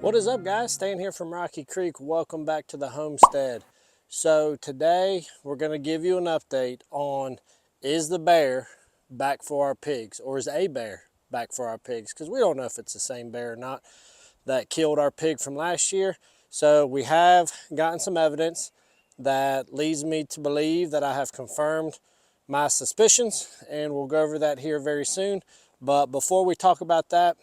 What is up, guys? Stan here from Rocky Creek. Welcome back to the homestead. So today we're going to give you an update on, is the bear back for our pigs, or is a bear back for our pigs? Because we don't know if it's the same bear or not that killed our pig from last year. So we have gotten some evidence that leads me to believe that I have confirmed my suspicions, and we'll go over that here very soon. But before we talk about that,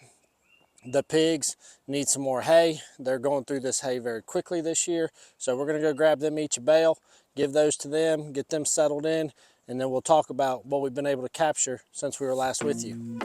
the pigs need some more hay. They're going through this hay very quickly this year. So we're gonna go grab them each a bale, give those to them, get them settled in, and then we'll talk about what we've been able to capture since we were last with you.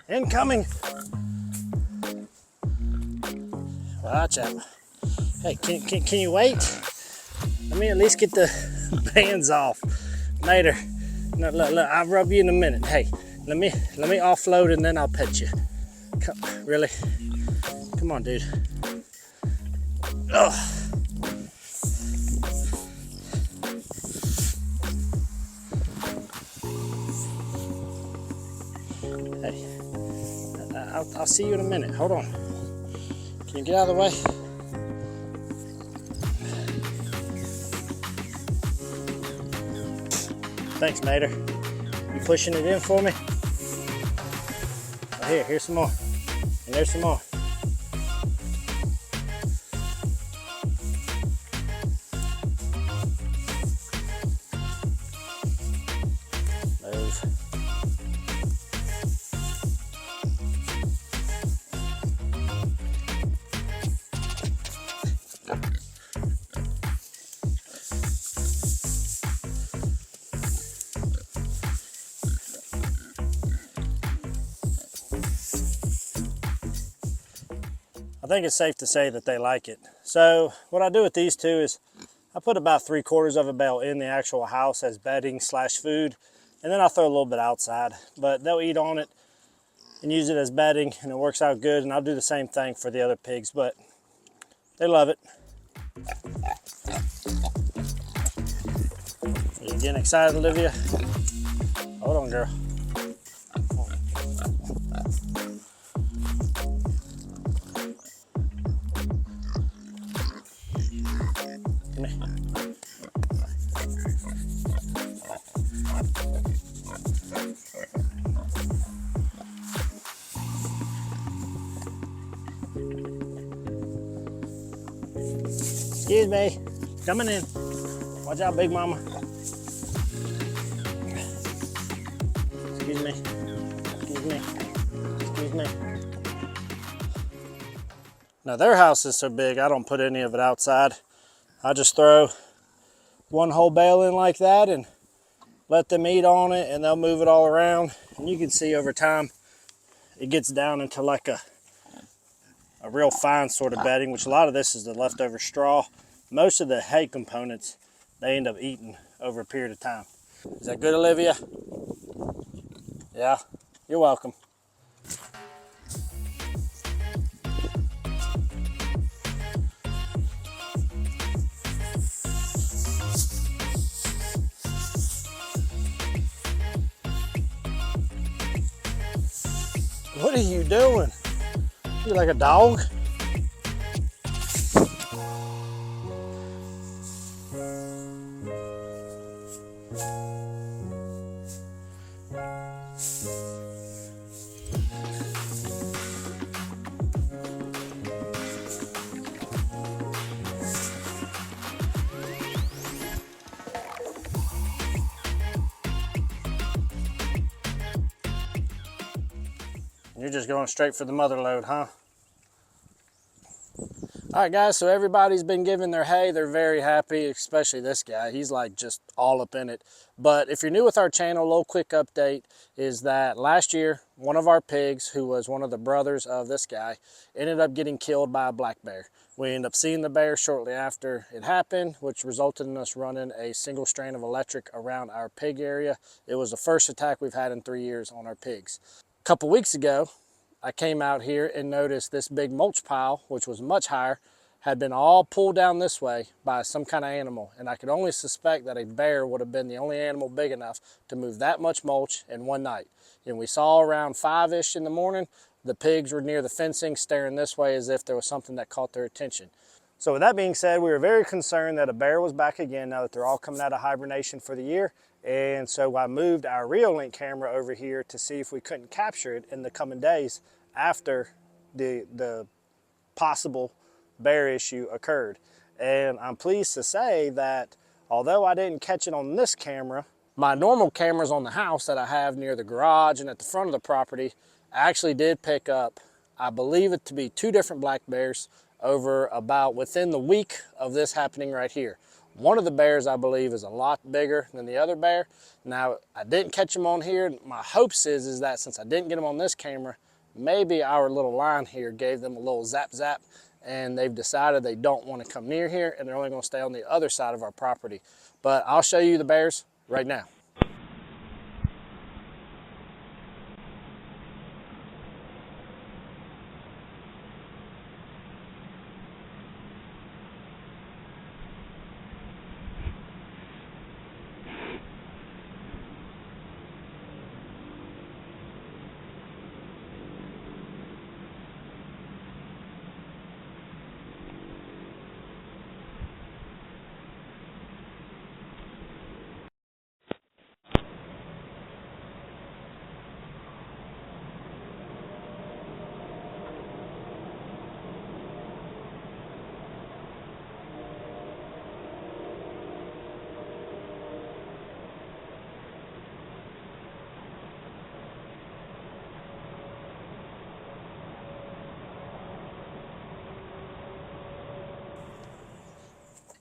Incoming. Watch out. Hey, can you wait? Let me at least get the bands off. Later. No, look, I'll rub you in a minute. Hey, let me offload and then I'll pet you. Really? Come on, dude. Ugh. Hey. I'll see you in a minute. Hold on. Can you get out of the way? Thanks, Mater. You pushing it in for me? Oh, here's some more. And there's some more. Move. I think it's safe to say that they like it. So what I do with these two is I put about 3/4 of a bale in the actual house as bedding / food, and then I'll throw a little bit outside. But they'll eat on it and use it as bedding, and it works out good. And I'll do the same thing for the other pigs, but they love it. Are you getting excited, Olivia? Hold on, girl. Come here. Excuse me. Coming in. Watch out, big mama. Excuse me. Excuse me. Excuse me. Now their house is so big, I don't put any of it outside. I just throw one whole bale in like that and let them eat on it, and they'll move it all around. And you can see over time, it gets down into like a real fine sort of bedding, which a lot of this is the leftover straw. Most of the hay components, they end up eating over a period of time. Is that good, Olivia? Yeah, you're welcome. What are you doing? You like a dog? You're just going straight for the mother load, huh? All right, guys, so everybody's been giving their hay. They're very happy, especially this guy. He's like just all up in it. But if you're new with our channel, a little quick update is that last year, one of our pigs, who was one of the brothers of this guy, ended up getting killed by a black bear. We ended up seeing the bear shortly after it happened, which resulted in us running a single strand of electric around our pig area. It was the first attack we've had in 3 years on our pigs. A couple weeks ago, I came out here and noticed this big mulch pile, which was much higher, had been all pulled down this way by some kind of animal. And I could only suspect that a bear would have been the only animal big enough to move that much mulch in one night. And we saw around 5-ish in the morning, the pigs were near the fencing staring this way as if there was something that caught their attention. So with that being said, we were very concerned that a bear was back again now that they're all coming out of hibernation for the year. And so I moved our Reolink camera over here to see if we couldn't capture it in the coming days after the possible bear issue occurred. And I'm pleased to say that although I didn't catch it on this camera, my normal cameras on the house that I have near the garage and at the front of the property actually did pick up, I believe it to be 2 different black bears over about within the week of this happening right here. One of the bears, I believe, is a lot bigger than the other bear. Now, I didn't catch him on here. My hopes is that since I didn't get him on this camera, maybe our little line here gave them a little zap zap and they've decided they don't want to come near here and they're only going to stay on the other side of our property. But I'll show you the bears right now.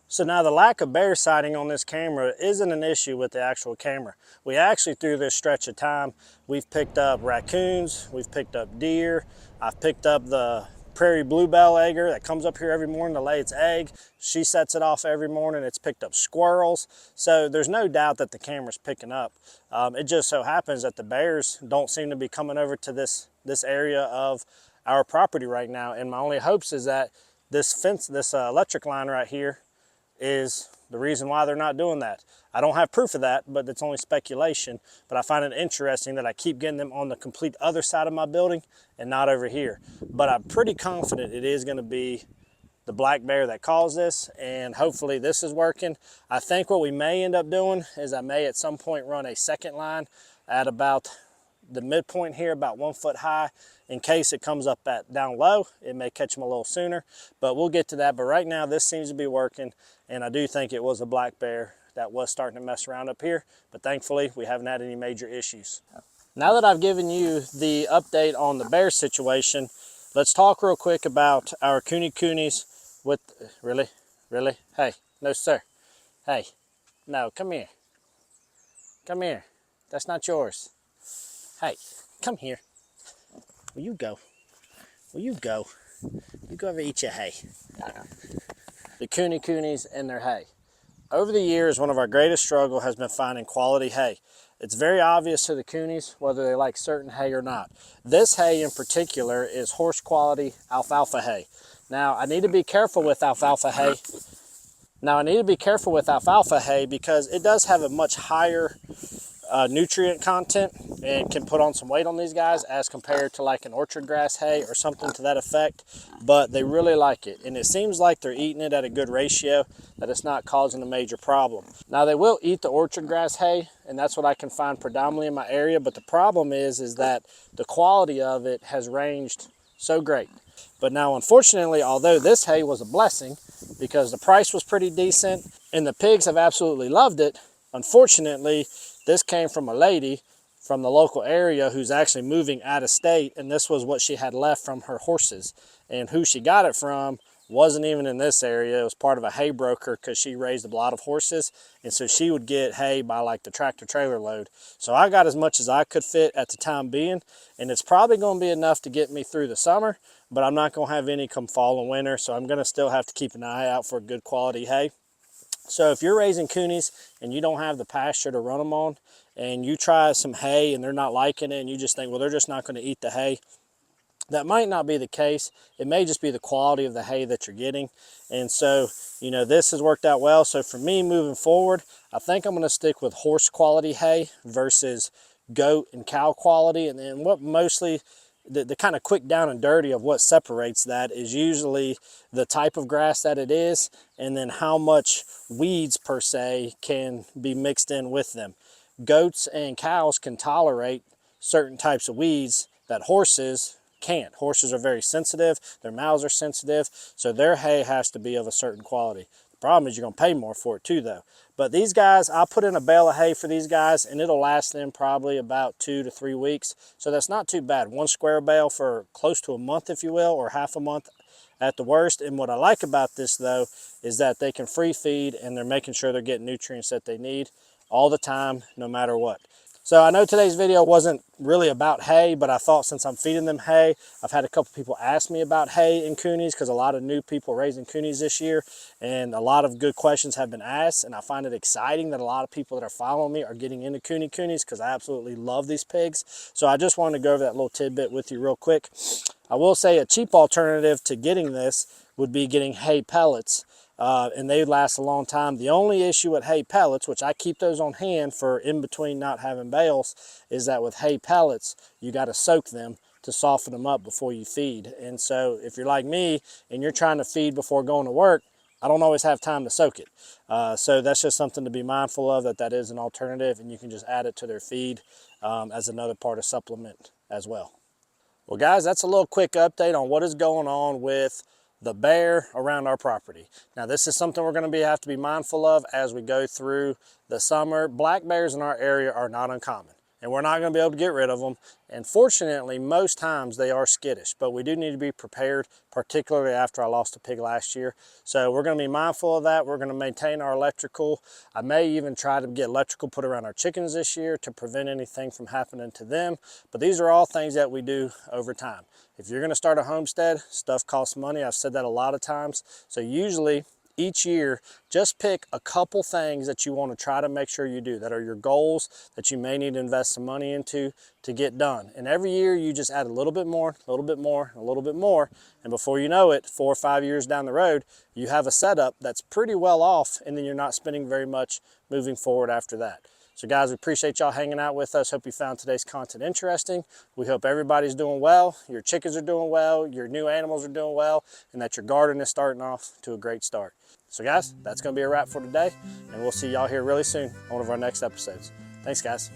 So now the lack of bear sighting on this camera isn't an issue with the actual camera. We actually, through this stretch of time, we've picked up raccoons, we've picked up deer, I've picked up the prairie bluebell egger that comes up here every morning to lay its egg. She sets it off every morning. It's picked up squirrels. So there's no doubt that the camera's picking up. It just so happens that the bears don't seem to be coming over to this area of our property right now. And my only hopes is that this fence, this electric line right here, is the reason why they're not doing that. I don't have proof of that, but it's only speculation. But I find it interesting that I keep getting them on the complete other side of my building and not over here. But I'm pretty confident it is going to be the black bear that caused this, and hopefully this is working. I think what we may end up doing is I may at some point run a second line at about the midpoint here, about 1 foot high, in case it comes up at down low. It may catch them a little sooner, but we'll get to that. But right now this seems to be working, and I do think it was a black bear that was starting to mess around up here, but thankfully we haven't had any major issues. Now that I've given you the update on the bear situation, let's talk real quick about our coonies with, really? Hey, no sir. Hey, no, come here. Come here. That's not yours. Hey, come here. Will you go? Will you go? You go over and eat your hay. The coonies and their hay. Over the years, one of our greatest struggles has been finding quality hay. It's very obvious to the coonies whether they like certain hay or not. This hay in particular is horse quality alfalfa hay. Now, I need to be careful with alfalfa hay. Because it does have a much higher nutrient content and can put on some weight on these guys as compared to like an orchard grass hay or something to that effect. But they really like it, and it seems like they're eating it at a good ratio, that it's not causing a major problem. Now, they will eat the orchard grass hay, and that's what I can find predominantly in my area, but the problem is that the quality of it has ranged so great. But now, unfortunately, although this hay was a blessing because the price was pretty decent and the pigs have absolutely loved it, unfortunately, this came from a lady from the local area who's actually moving out of state, and this was what she had left from her horses. And who she got it from wasn't even in this area. It was part of a hay broker because she raised a lot of horses, and so she would get hay by like the tractor trailer load. So I got as much as I could fit at the time being, and it's probably going to be enough to get me through the summer, but I'm not going to have any come fall and winter, so I'm going to still have to keep an eye out for good quality hay. So if you're raising coonies and you don't have the pasture to run them on, and you try some hay and they're not liking it, and you just think, well, they're just not going to eat the hay, that might not be the case. It may just be the quality of the hay that you're getting. And so, you know, this has worked out well. So for me moving forward, I think I'm going to stick with horse quality hay versus goat and cow quality. And then what mostly, the kind of quick down and dirty of what separates that is usually the type of grass that it is, and then how much weeds per se can be mixed in with them. Goats and cows can tolerate certain types of weeds that horses can't. Horses are very sensitive, their mouths are sensitive, so their hay has to be of a certain quality. The problem is you're going to pay more for it too though. But these guys, I'll put in a bale of hay for these guys and it'll last them probably about 2 to 3 weeks. So that's not too bad. One square bale for close to a month, if you will, or half a month at the worst. And what I like about this though is that they can free feed and they're making sure they're getting nutrients that they need all the time, no matter what. So I know today's video wasn't really about hay, but I thought since I'm feeding them hay, I've had a couple people ask me about hay and coonies because a lot of new people raising coonies this year, and a lot of good questions have been asked, and I find it exciting that a lot of people that are following me are getting into coonies because I absolutely love these pigs. So I just wanted to go over that little tidbit with you real quick. I will say a cheap alternative to getting this would be getting hay pellets. And they last a long time. The only issue with hay pellets, which I keep those on hand for in between not having bales, is that with hay pellets, you got to soak them to soften them up before you feed. And so if you're like me and you're trying to feed before going to work, I don't always have time to soak it. So that's just something to be mindful of, that is an alternative, and you can just add it to their feed as another part of supplement as well. Well guys, that's a little quick update on what is going on with the bear around our property. Now this is something we're going to have to be mindful of as we go through the summer. Black bears in our area are not uncommon, and we're not going to be able to get rid of them. And fortunately, most times they are skittish, but we do need to be prepared, particularly after I lost a pig last year. So we're going to be mindful of that. We're going to maintain our electrical. I may even try to get electrical put around our chickens this year to prevent anything from happening to them. But these are all things that we do over time. If you're going to start a homestead, stuff costs money. I've said that a lot of times. So usually each year, just pick a couple things that you want to try to make sure you do, that are your goals, that you may need to invest some money into to get done. And every year you just add a little bit more, a little bit more, a little bit more. And before you know it, 4 or 5 years down the road, you have a setup that's pretty well off, and then you're not spending very much moving forward after that. So guys, we appreciate y'all hanging out with us. Hope you found today's content interesting. We hope everybody's doing well, your chickens are doing well, your new animals are doing well, and that your garden is starting off to a great start. So guys, that's going to be a wrap for today, and we'll see y'all here really soon on one of our next episodes. Thanks guys.